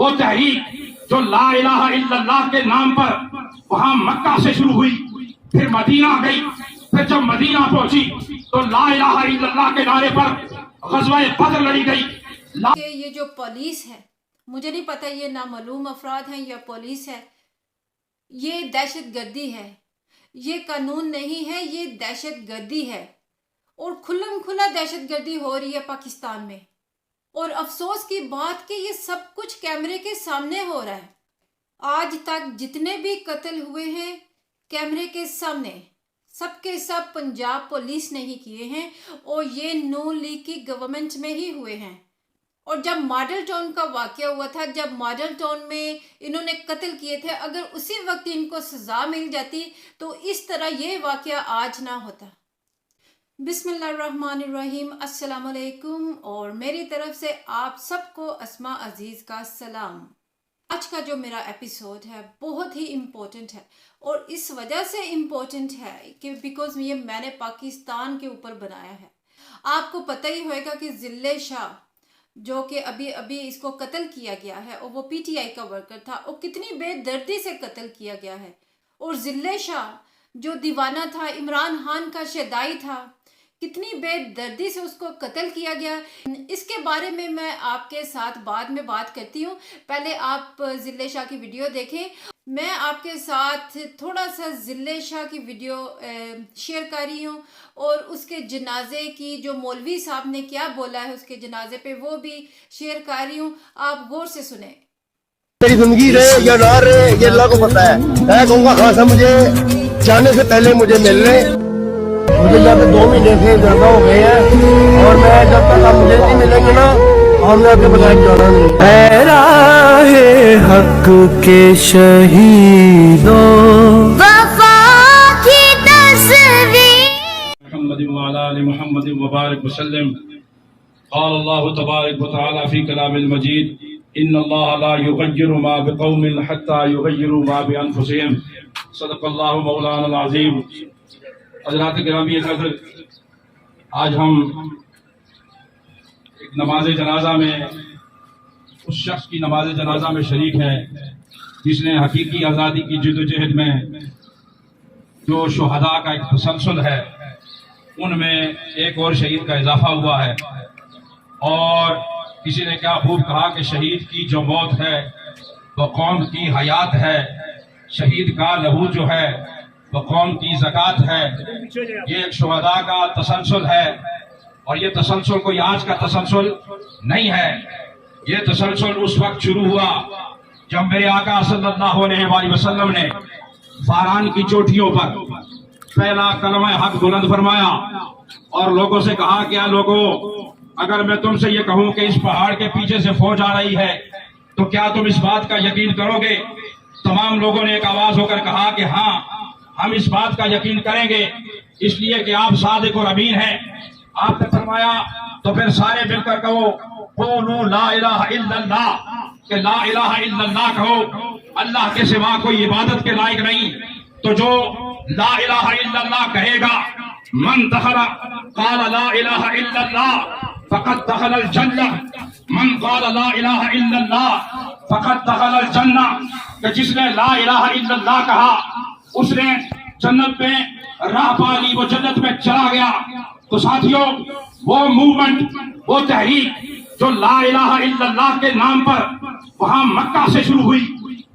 وہ تحریک جو لا الہ الا اللہ کے نام پر وہاں مکہ سے شروع ہوئی، پھر مدینہ گئی، پھر جب مدینہ پہنچی تو لا الہ الا اللہ کے نعرے پر غزوہ بدر لڑی گئی۔ کہ یہ جو پولیس ہے، مجھے نہیں پتہ یہ نامعلوم افراد ہیں یا پولیس ہے، یہ دہشت گردی ہے، یہ قانون نہیں ہے، یہ دہشت گردی ہے، اور کھلم کھلا دہشت گردی ہو رہی ہے پاکستان میں۔ اور افسوس کی بات کہ یہ سب کچھ کیمرے کے سامنے ہو رہا ہے۔ آج تک جتنے بھی قتل ہوئے ہیں کیمرے کے سامنے، سب کے سب پنجاب پولیس نے ہی کیے ہیں، اور یہ نون لیگ کی گورنمنٹ میں ہی ہوئے ہیں۔ اور جب ماڈل ٹاؤن کا واقعہ ہوا تھا، جب ماڈل ٹاؤن میں انہوں نے قتل کیے تھے، اگر اسی وقت ان کو سزا مل جاتی تو اس طرح یہ واقعہ آج نہ ہوتا۔ بسم اللہ الرحمن الرحیم، السلام علیکم، اور میری طرف سے آپ سب کو اسماء عزیز کا سلام۔ آج کا جو میرا ایپیسوڈ ہے بہت ہی امپورٹنٹ ہے، اور اس وجہ سے امپورٹنٹ ہے کہ بیکاز یہ میں نے پاکستان کے اوپر بنایا ہے۔ آپ کو پتہ ہی ہوئے گا کہ ذلے شاہ جو کہ ابھی اس کو قتل کیا گیا ہے، اور وہ پی ٹی آئی کا ورکر تھا، اور کتنی بے دردی سے قتل کیا گیا ہے۔ اور ذلے شاہ جو دیوانہ تھا، عمران خان کا شیدائی تھا، کتنی بے دردی سے اس کو قتل کیا گیا۔ اس کے بارے میں آپ کے ساتھ بعد میں بات کرتی ہوں، پہلے آپ ذلے شاہ کی ویڈیو دیکھیں۔ میں آپ کے ساتھ تھوڑا سا ذلے شاہ کی ویڈیو شیئر کر رہی ہوں، اور اس کے جنازے کی جو مولوی صاحب نے کیا بولا ہے اس کے جنازے پہ وہ بھی شیئر کر رہی ہوں، آپ غور سے سنیں۔ میری زندگی رہے یا نہ رہے یہ اللہ کو پتہ ہے۔ میں کہوں گا خاصا مجھے جانے سے پہلے مجھے مل لیں، مجھے جب 2 مہینے سے زیادہ ہو گئے ہیں، اور میں جب تک آپ مجھے نہیں ملیں گے نا، ہم نے آپ کے بغیر جانا نہیں۔ اے راہ حق کے شہیدوں، وفا کی تصویر محمد وعلى آل محمد وبارک وسلم۔ قال اللہ تبارک وتعالی فی کلام المجید، ان اللہ لا یغیر ما بقوم حتی یغیروا ما بانفسهم۔ صدق اللہ مولانا العظیم۔ حضرات گرامی قدر، آج ہم ایک نماز جنازہ میں اس شخص کی نماز جنازہ میں شریک ہیں جس نے حقیقی آزادی کی جدوجہد میں جو شہداء کا ایک تسلسل ہے ان میں ایک اور شہید کا اضافہ ہوا ہے۔ اور کسی نے کیا خوب کہا کہ شہید کی جو موت ہے وہ قوم کی حیات ہے، شہید کا لہو جو ہے وہ قوم کی زکوٰۃ ہے۔ یہ ایک شہداء کا تسلسل ہے، اور یہ تسلسل کوئی آج کا تسلسل نہیں ہے۔ یہ تسلسل اس وقت شروع ہوا جب میرے آقا صلی اللہ علیہ وآلہ وسلم نے فاران کی چوٹیوں پر پہلا کلمہ حق بلند فرمایا، اور لوگوں سے کہا کہ لوگوں، اگر میں تم سے یہ کہوں کہ اس پہاڑ کے پیچھے سے فوج آ رہی ہے تو کیا تم اس بات کا یقین کرو گے؟ تمام لوگوں نے ایک آواز ہو کر کہا کہ ہاں، ہم اس بات کا یقین کریں گے، اس لیے کہ آپ صادق اور امین ہیں۔ آپ نے فرمایا تو پھر سارے مل کر کہو قولوا لا الہ الا اللہ، کہ لا الہ الا اللہ کہو، اللہ کے سوا کوئی عبادت کے لائق نہیں۔ تو جو لا الہ الا اللہ کہے گا، من دخل قال لا الہ الا اللہ فقد دخل الجنہ، من قال لا الہ الا اللہ فقد دخل الجنہ، کہ جس نے لا الہ الا اللہ کہا اس نے جنت میں راہ پا لی، وہ جنت میں چلا گیا۔ تو ساتھیوں، وہ موومنٹ، وہ تحریک جو لا الہ الا اللہ کے نام پر وہاں مکہ سے شروع ہوئی،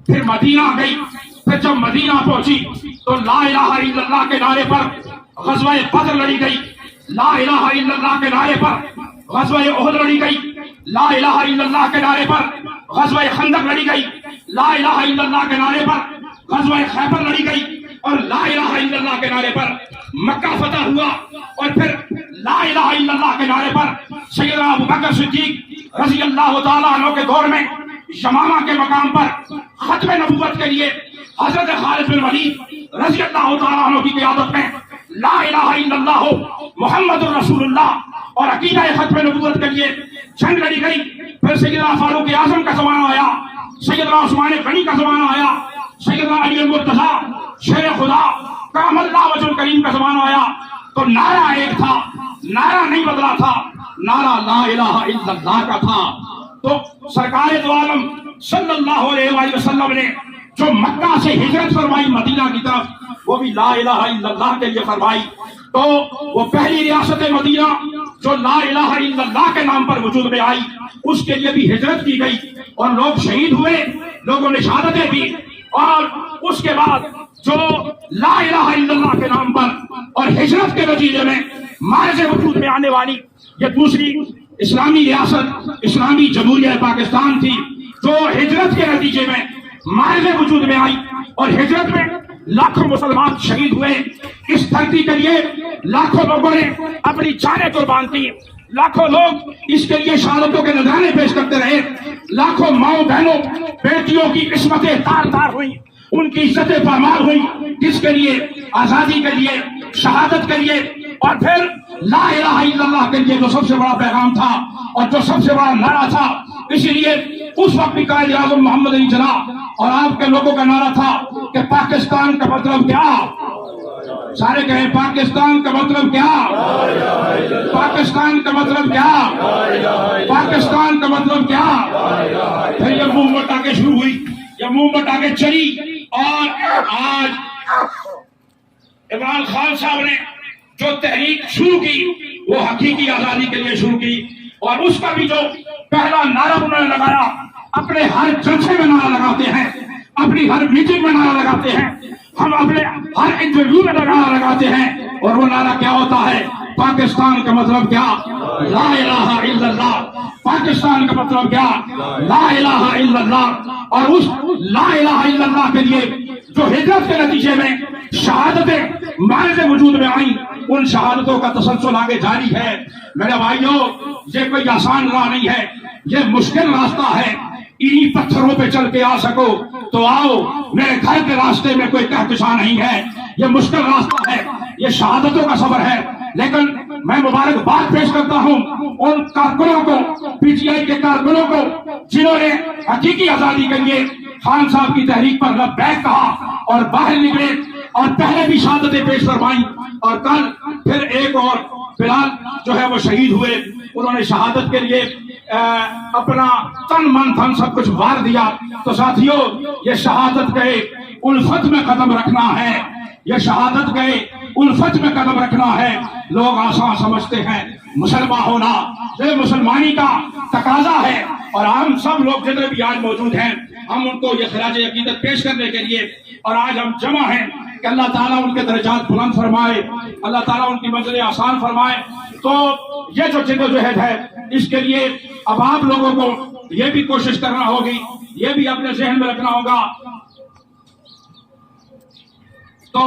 پھر مدینہ گئی، پھر جب مدینہ پہنچی تو لا الہ الا اللہ کے نعرے پر غزوہ بدر لڑی گئی، لا الہ الا اللہ کے نعرے پر غزوہ احد لڑی گئی، لا الہ الا اللہ کے نعرے پر غزوہ خندق لڑی گئی، لا الہ الا اللہ کے نعرے پر غزوہ خیبر لڑی گئی، اور لا الہ الا اللہ کے نعرے پر مکہ فتح ہوا، اور پھر لا الہ الا اللہ کے نعرے پر سیدنا ابوبکر صدیق رضی اللہ تعالیٰ عنہ کے دور میں یمامہ کے مقام پر ختم نبوت کے لیے حضرت خالد بن ولید رضی اللہ تعالیٰ عنہ کی قیادت میں لا الہ الا اللہ محمد الرسول اللہ اور عقیدہ ختم نبوت کے لیے جنگ لڑی گئی۔ پھر سیدنا فاروق اعظم کا زمانہ آیا، سیدنا عثمان غنی کا زمانہ آیا، سیدنا علی المرتضی شیر خدا کرم اللہ وجہ کریم کا زمانہ آیا، تو نعرہ ایک تھا، نعرہ نہیں بدلا تھا، نعرہ لا الہ الا اللہ کا تھا۔ تو سرکار دو عالم صلی اللہ علیہ وآلہ وسلم نے جو مکہ سے ہجرت فرمائی مدینہ کی طرف، وہ بھی لا الہ الا اللہ کے لیے فرمائی. تو وہ پہلی ریاست مدینہ جو لا الہ الا اللہ کے نام پر وجود میں آئی، اس کے لیے بھی ہجرت کی گئی اور لوگ شہید ہوئے، لوگوں نے شہادتیں دی. اور اس کے بعد جو لا الہ الا اللہ کے نام پر اور ہجرت کے نتیجے میں معرض وجود میں آنے والی یہ دوسری اسلامی ریاست اسلامی جمہوریہ پاکستان تھی، جو ہجرت کے نتیجے میں معرض وجود میں آئی اور ہجرت میں لاکھوں مسلمان شہید ہوئے. اس دھرتی کے لیے لاکھوں لوگوں نے اپنی جانیں قربان کی، لاکھوں لوگ اس کے لیے شہادتوں کے نذرانے پیش کرتے رہے، لاکھوں ماؤں بہنوں بیٹیوں کی قسمتیں تار تار ہوئی، ان کی عزتیں پامال ہوئی. کس کے لیے؟ آزادی کے لیے، شہادت کے لیے، اور پھر لا الہ الا اللہ کے لیے جو سب سے بڑا پیغام تھا اور جو سب سے بڑا نعرہ تھا. اسی لیے اس وقت بھی قائد اعظم محمد علی جناح اور آپ کے لوگوں کا نعرہ تھا کہ پاکستان کا مطلب کیا؟ سارے کہیں پاکستان کا مطلب کیا؟ پاکستان کا مطلب کیا؟ پاکستان کا مطلب کیا؟ پھر یہ موومنٹ آگے شروع ہوئی، یہ موومنٹ آگے چلی، اور آج عمران خان صاحب نے جو تحریک شروع کی وہ حقیقی آزادی کے لیے شروع کی. اور اس کا بھی جو پہلا نعرہ انہوں نے لگایا، اپنے ہر جلسے میں نعرہ لگاتے ہیں، اپنی ہر میٹنگ میں نعرہ لگاتے ہیں، ہم اپنے ہر انٹرویو میں نعرہ لگاتے ہیں. اور وہ نعرہ کیا ہوتا ہے؟ پاکستان کا مطلب کیا؟ لا الہ الا اللہ. پاکستان کا مطلب کیا؟ لا الہ الا اللہ. اور اس لا الہ الا اللہ کے لیے جو ہجرت کے نتیجے میں شہادتیں معرض وجود میں آئیں، ان شہادتوں کا تسلسل آگے جاری ہے. میرے بھائیوں، یہ کوئی آسان راہ نہیں ہے، یہ مشکل راستہ ہے. انہی پتھروں پہ چل کے آ سکو تو آؤ، میرے گھر کے راستے میں کوئی کہکشاں نہیں ہے. یہ مشکل راستہ ہے، یہ شہادتوں کا سفر ہے. لیکن میں مبارکباد پیش کرتا ہوں ان کارکنوں کو، پی ٹی آئی کے کارکنوں کو، جنہوں نے حقیقی آزادی کے لیے خان صاحب کی تحریک پر لبیک کہا اور باہر نکلے اور پہلے بھی شہادتیں پیش فرمائیں. اور کل پھر ایک اور بلال جو ہے وہ شہید ہوئے. انہوں نے شہادت کے لیے اپنا تن من دھن سب کچھ وار دیا. تو ساتھیوں، یہ شہادت کے الفت میں قدم رکھنا ہے، یہ شہادت کے الفت میں قدم رکھنا ہے. لوگ آسان سمجھتے ہیں مسلمان ہونا، یہ مسلمانی کا تقاضا ہے. اور ہم سب لوگ جتنے بھی آج موجود ہیں، ہم ان کو یہ خراج عقیدت پیش کرنے کے لیے اور آج ہم جمع ہیں کہ اللہ تعالیٰ ان کے درجات بلند فرمائے، اللہ تعالیٰ ان کی منزلیں آسان فرمائے. تو یہ جو جدوجہد ہے، اس کے لیے اب آپ لوگوں کو یہ بھی کوشش کرنا ہوگی، یہ بھی اپنے ذہن میں رکھنا ہوگا. تو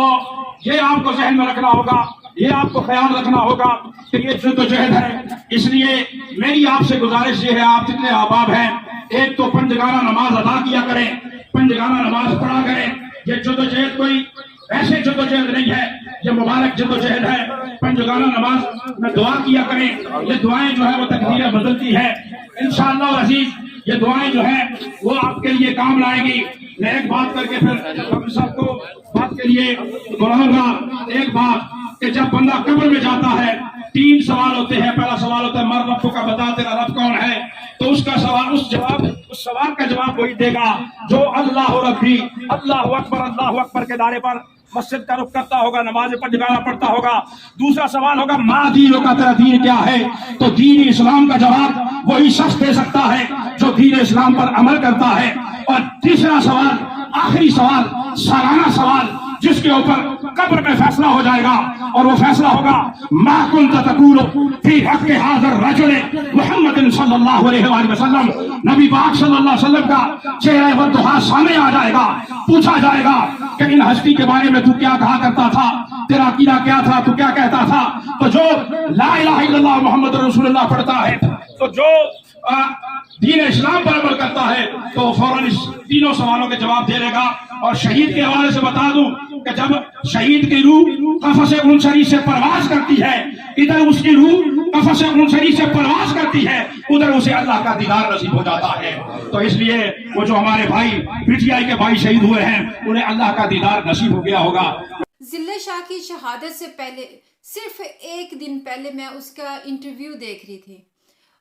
یہ آپ کو ذہن میں رکھنا ہوگا، یہ آپ کو خیال رکھنا ہوگا کہ یہ جدوجہد ہے. اس لیے میری آپ سے گزارش یہ ہے، آپ جتنے احباب ہیں، ایک تو پنجگانہ نماز ادا کیا کریں، پنجگانہ نماز پڑھا کریں. یہ جدوجہد کوئی ایسے جدوجہد نہیں ہے، یہ مبارک جدوجہد ہے. پنجگانہ نماز میں دعا کیا کریں، یہ دعائیں جو ہے وہ تقدیریں بدلتی ہے. انشاءاللہ العزیز یہ دعائیں جو ہیں وہ آپ کے لیے کام لائیں گی. میں ایک بات کر کے پھر ہم سب کو بات کے لیے بلاؤں گا. ایک بات کہ جب بندہ قبر میں جاتا ہے، 3 سوال ہوتے ہیں. پہلا سوال ہوتا ہے من رب کا، بتا تیرا رب کون ہے. تو اس کا سوال، اس سوال کا جواب وہی دے گا جو اللہ ربی، اللہ اکبر کے دائرے پر مسجد کا رخ کرتا ہوگا، نماز پنجگانہ پڑھتا ہوگا. دوسرا سوال ہوگا ما دینوں کا، تیرا دین کیا ہے. تو دین اسلام کا جواب وہی شخص دے سکتا ہے جو دین اسلام پر عمل کرتا ہے. اور تیسرا سوال، آخری سوال، سالانہ سوال، جس کے اوپر قبر میں فیصلہ ہو جائے گا، اور وہ فیصلہ ہوگا ما کنت تقول فی حق ھذا الرجل محمد صلی اللہ علیہ وآلہ وسلم. نبی پاک صلی اللہ علیہ وسلم کا چہرہ والضحیٰ سامنے آ جائے گا. پوچھا جائے گا کہ ان ہستی کے بارے میں تو کیا کہا کرتا تھا، تیرا عقیدہ کیا تھا، تو کیا کہتا تھا. تو جو لا الہ الا اللہ محمد رسول اللہ پڑھتا ہے، تو جو دین اسلام پر عمل کرتا ہے، تو فوراً اس تینوں سوالوں کے جواب دے لے گا. اور شہید کے حوالے سے بتا دوں کہ جب شہید کی روح قفس عنصری سے پرواز کرتی ہے، ادھر اس کی روح قفس عنصری سے پرواز کرتی ہے، ادھر اسے اللہ کا دیدار نصیب ہو جاتا ہے. تو اس لیے وہ جو ہمارے بھائی پی ٹی آئی کے بھائی شہید ہوئے ہیں، انہیں اللہ کا دیدار نصیب ہو گیا ہوگا. ضلع شاہ کی شہادت سے پہلے صرف ایک دن پہلے میں اس کا انٹرویو دیکھ رہی تھی.